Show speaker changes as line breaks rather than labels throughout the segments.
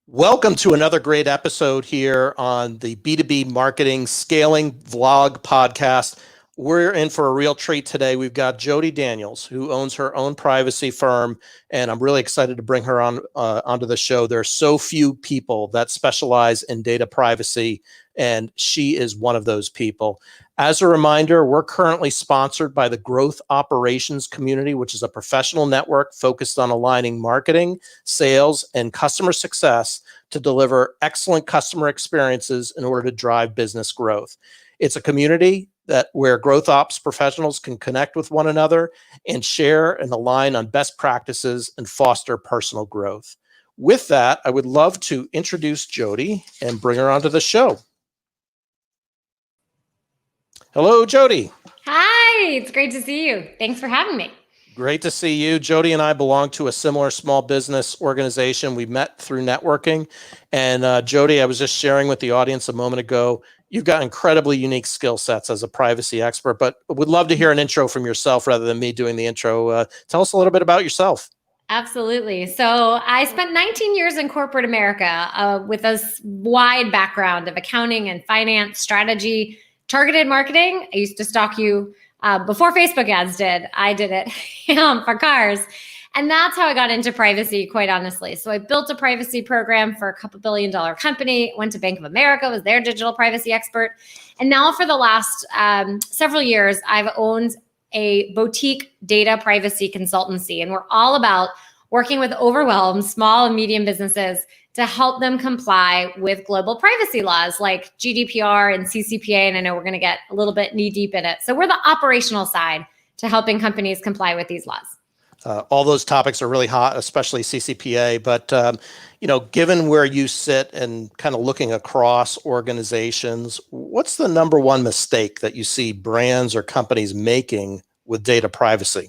Welcome to another great episode here on the B2B Marketing Scaling Vlog podcast. We're in for a real treat today. We've got Jody Daniels, who owns her own privacy firm, and I'm really excited to bring her on onto the show. There are so few people that specialize in data privacy, and she is one of those people. As a reminder, we're currently sponsored by the Growth Operations Community, which is a professional network focused on aligning marketing, sales, and customer success to deliver excellent customer experiences in order to drive business growth. It's a community where growth ops professionals can connect with one another and share and align on best practices and foster personal growth. With that, I would love to introduce Jody and bring her onto the show. Hello, Jody.
Hi, it's great to see you. Thanks for having me.
Great to see you. Jody and I belong to a similar small business organization. We met through networking. And Jody, I was just sharing with the audience a moment ago, you've got incredibly unique skill sets as a privacy expert, but would love to hear an intro from yourself rather than me doing the intro. Tell us a little bit about yourself.
Absolutely. So I spent 19 years in corporate America with a wide background of accounting and finance, strategy, targeted marketing. I used to stalk you before Facebook ads did. I did it for cars. And that's how I got into privacy, quite honestly. So I built a privacy program for a couple $1 billion company, went to Bank of America, was their digital privacy expert. And now for the last several years, I've owned a boutique data privacy consultancy. And we're all about working with overwhelmed small and medium businesses to help them comply with global privacy laws like GDPR and CCPA. And I know we're going to get a little bit knee deep in it. So we're the operational side to helping companies comply with these laws.
All those topics are really hot, especially CCPA. But, given where you sit and kind of looking across organizations, what's the number one mistake that you see brands or companies making with data privacy?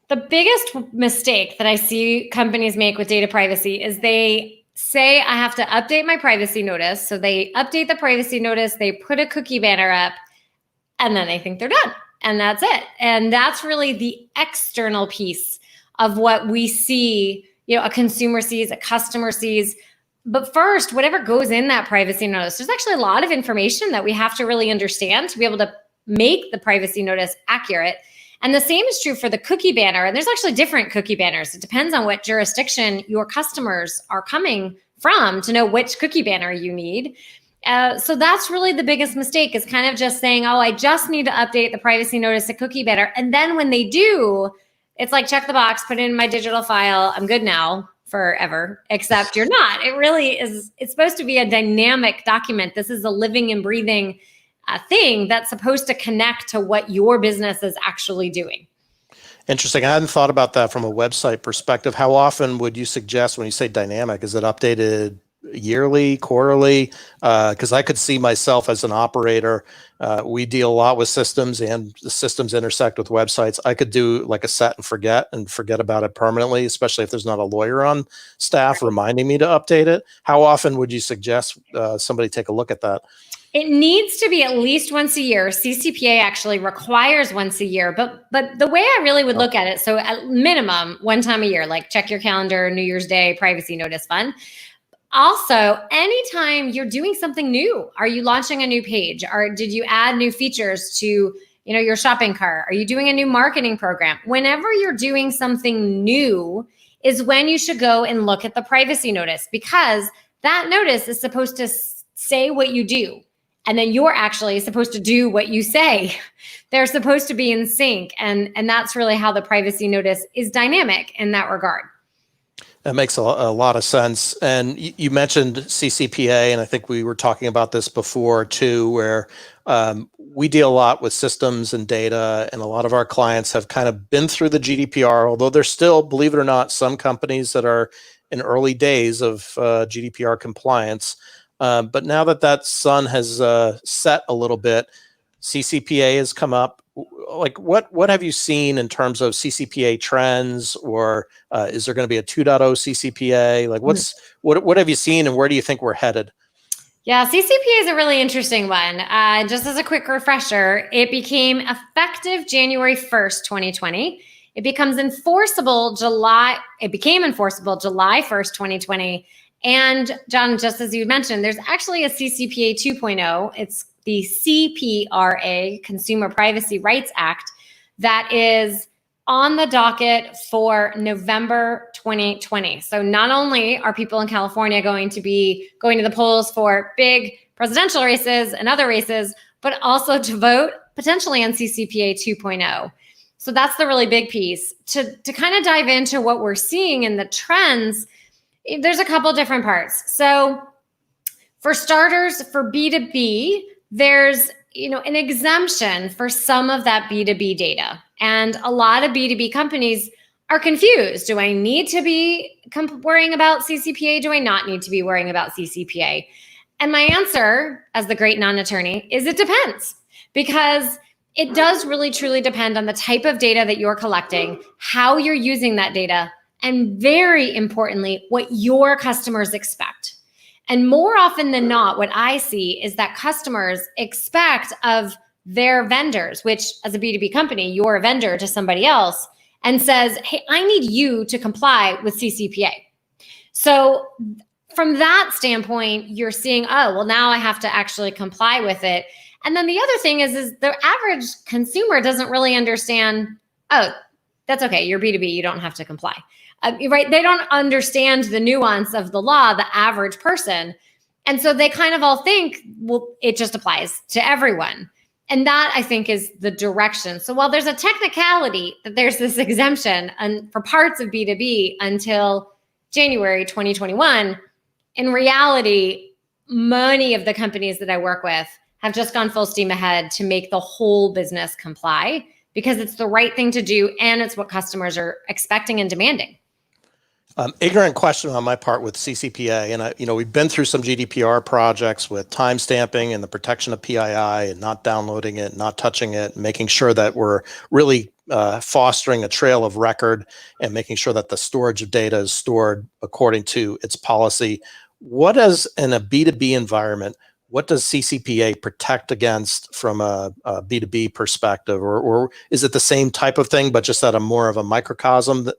The biggest mistake that I see companies make with data privacy is they say, I have to update my privacy notice. So they update the privacy notice, they put a cookie banner up, and then they think they're done. And that's it. And that's really the external piece of what we see, a consumer sees, a customer sees. But first, whatever goes in that privacy notice, there's actually a lot of information that we have to really understand to be able to make the privacy notice accurate. And the same is true for the cookie banner. And there's actually different cookie banners. It depends on what jurisdiction your customers are coming from to know which cookie banner you need. So that's really the biggest mistake, is kind of just saying, oh, I just need to update the privacy notice to cookie banner. And then when they do, it's like, check the box, put it in my digital file. I'm good now forever, except you're not. It really is. It's supposed to be a dynamic document. This is a living and breathing thing that's supposed to connect to what your business is actually doing.
Interesting. I hadn't thought about that from a website perspective. How often would you suggest, when you say dynamic, is it updated yearly, quarterly? Because I could see myself as an operator. We deal a lot with systems, and the systems intersect with websites. I could do like a set and forget about it permanently, especially if there's not a lawyer on staff reminding me to update it. How often would you suggest somebody take a look at that?
It needs to be at least once a year. CCPA actually requires once a year, but the way I really would look at it, so at minimum one time a year, like check your calendar, New Year's Day, privacy notice fun. Also, anytime you're doing something new, are you launching a new page? Or did you add new features to your shopping cart? Are you doing a new marketing program? Whenever you're doing something new is when you should go and look at the privacy notice, because that notice is supposed to say what you do. And then you're actually supposed to do what you say. They're supposed to be in sync. And that's really how the privacy notice is dynamic in that regard.
That makes a lot of sense. And you mentioned CCPA, and I think we were talking about this before too, where we deal a lot with systems and data, and a lot of our clients have kind of been through the GDPR, although there's still, believe it or not, some companies that are in early days of GDPR compliance. But now that sun has set a little bit, CCPA has come up. Like, what have you seen in terms of CCPA trends, or is there going to be a 2.0 CCPA? Like, what have you seen, and where do you think we're headed?
Yeah, CCPA is a really interesting one. Just as a quick refresher, it became effective January 1st, 2020. It became enforceable July 1st, 2020. And John, just as you mentioned, there's actually a CCPA 2.0. It's the CPRA, Consumer Privacy Rights Act, that is on the docket for November 2020. So not only are people in California going to be going to the polls for big presidential races and other races, but also to vote potentially on CCPA 2.0. So that's the really big piece. To kind of dive into what we're seeing in the trends, there's a couple different parts. So for starters, for B2B, there's an exemption for some of that B2B data. And a lot of B2B companies are confused. Do I need to be worrying about CCPA? Do I not need to be worrying about CCPA? And my answer, as the great non-attorney, is it depends. Because it does really truly depend on the type of data that you're collecting, how you're using that data, and very importantly, what your customers expect. And more often than not, what I see is that customers expect of their vendors, which as a B2B company, you're a vendor to somebody else, and says, hey, I need you to comply with CCPA. So from that standpoint, you're seeing, oh, well, now I have to actually comply with it. And then the other thing is the average consumer doesn't really understand, oh, that's okay, you're B2B, you don't have to comply. Right? They don't understand the nuance of the law, the average person. And so they kind of all think, well, it just applies to everyone. And that, I think, is the direction. So while there's a technicality that there's this exemption for parts of B2B until January 2021, in reality, many of the companies that I work with have just gone full steam ahead to make the whole business comply because it's the right thing to do and it's what customers are expecting and demanding.
Ignorant question on my part with CCPA, and we've been through some GDPR projects with timestamping and the protection of PII and not downloading it, not touching it, making sure that we're really fostering a trail of record and making sure that the storage of data is stored according to its policy. What does in a B2B environment? What does CCPA protect against from a B2B perspective, or is it the same type of thing but just at a more of a microcosm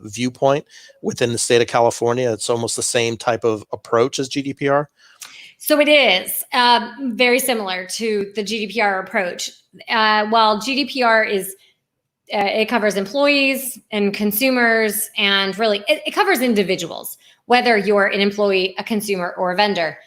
viewpoint within the state of California? It's almost the same type of approach as GDPR.
So it is very similar to the GDPR approach. While GDPR is, it covers employees and consumers, and really it covers individuals, whether you're an employee, a consumer, or a vendor.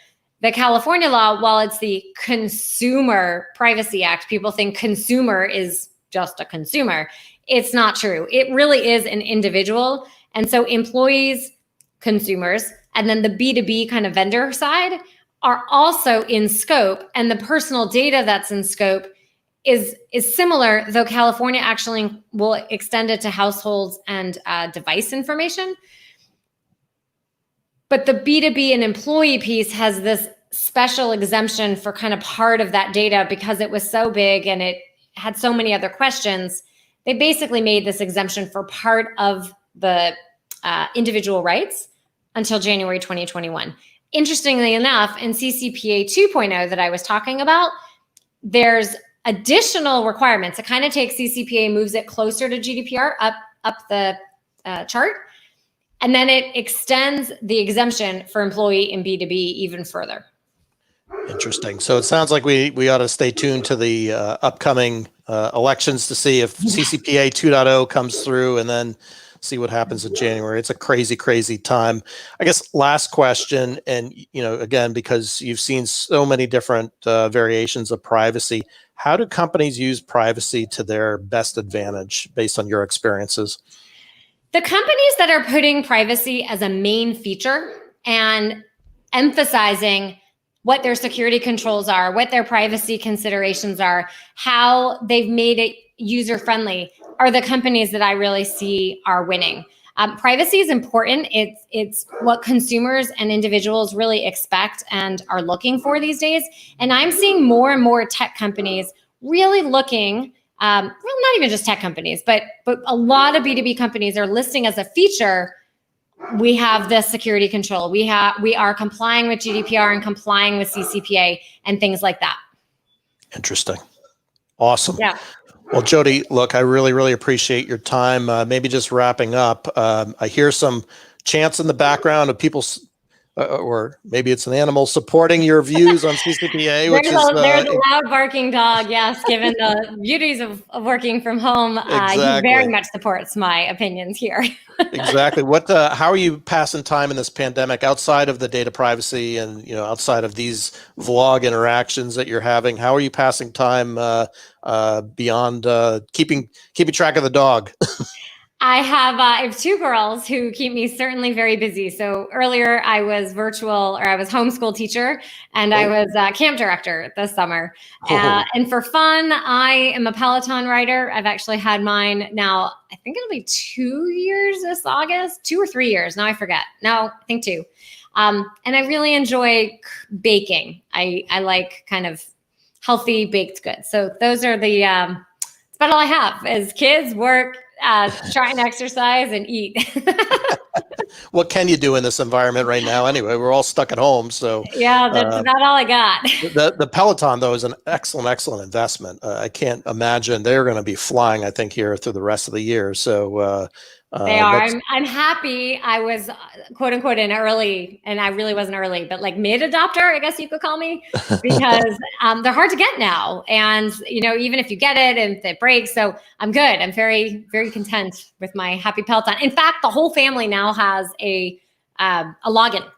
The California law, while it's the Consumer Privacy Act, people think consumer is just a consumer. It's not true. It really is an individual. And so employees, consumers, and then the B2B kind of vendor side are also in scope. And the personal data that's in scope is similar, though California actually will extend it to households and device information. But the B2B and employee piece has this special exemption for kind of part of that data because it was so big and it had so many other questions. They basically made this exemption for part of the individual rights until January 2021. Interestingly enough, in CCPA 2.0 that I was talking about, there's additional requirements. It kind of takes CCPA, moves it closer to GDPR, up the chart, and then it extends the exemption for employee and B2B even further.
Interesting. So it sounds like we ought to stay tuned to the upcoming elections to see if CCPA 2.0 comes through, and then see what happens in January. It's a crazy, crazy time. I guess last question, and again, because you've seen so many different variations of privacy, how do companies use privacy to their best advantage based on your experiences?
The companies that are putting privacy as a main feature and emphasizing what their security controls are, what their privacy considerations are, how they've made it user-friendly, are the companies that I really see are winning. Privacy is important. It's what consumers and individuals really expect and are looking for these days. And I'm seeing more and more tech companies really looking, well, not even just tech companies, but a lot of B2B companies are listing as a feature, we have this security control. We are complying with GDPR and complying with CCPA and things like that.
Interesting. Awesome.
Yeah.
Well, Jody, look, I really, really appreciate your time. Maybe just wrapping up, I hear some chants in the background of people or maybe it's an animal supporting your views on CCPA, which is
there's a loud barking dog. Yes, given the beauties of working from home, he very much supports my opinions here.
Exactly. How are you passing time in this pandemic outside of the data privacy and, outside of these vlog interactions that you're having? How are you passing time beyond keeping track of the dog?
I have 2 girls who keep me certainly very busy. So earlier I was homeschool teacher, and I was camp director this summer. And for fun, I am a Peloton rider. I've actually had mine now, I think it'll be 2 years this August, 2 or 3 years. Now I forget. No, I think 2. And I really enjoy baking. I like kind of healthy baked goods. So those are that's about all I have is kids, work, try and exercise and eat.
What can you do in this environment right now? Anyway, we're all stuck at home. So
yeah, that's about all I got.
The Peloton, though, is an excellent investment. I can't imagine they're going to be flying, I think, here through the rest of the year. So
they are. I'm happy. I was quote unquote an early, and I really wasn't early, but like mid adopter, I guess you could call me, because they're hard to get now. And even if you get it and it breaks, so I'm good. I'm very, very content with my happy Peloton. In fact, the whole family now has a login.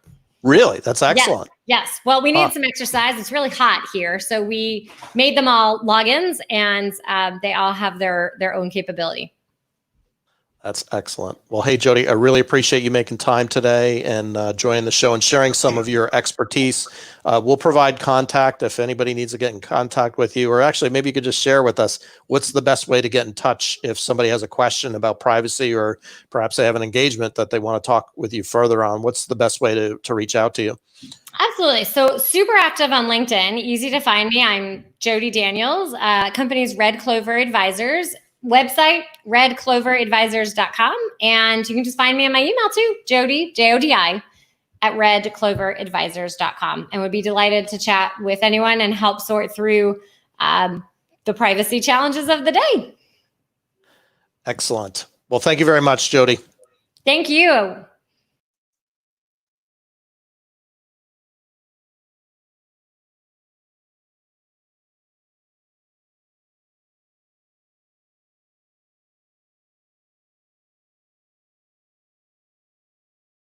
Really? That's excellent.
Yes. Well, we need some exercise. It's really hot here, so we made them all logins, and they all have their own capability.
That's excellent. Well, hey, Jody, I really appreciate you making time today and joining the show and sharing some of your expertise. We'll provide contact if anybody needs to get in contact with you, or actually maybe you could just share with us what's the best way to get in touch if somebody has a question about privacy, or perhaps they have an engagement that they want to talk with you further on. What's the best way to reach out to you?
Absolutely. So super active on LinkedIn, easy to find me. I'm Jody Daniels, company's Red Clover Advisors. Website, redcloveradvisors.com. And you can just find me on my email too, Jody, Jodi, at redcloveradvisors.com. And would be delighted to chat with anyone and help sort through the privacy challenges of the day.
Excellent. Well, thank you very much, Jody.
Thank you.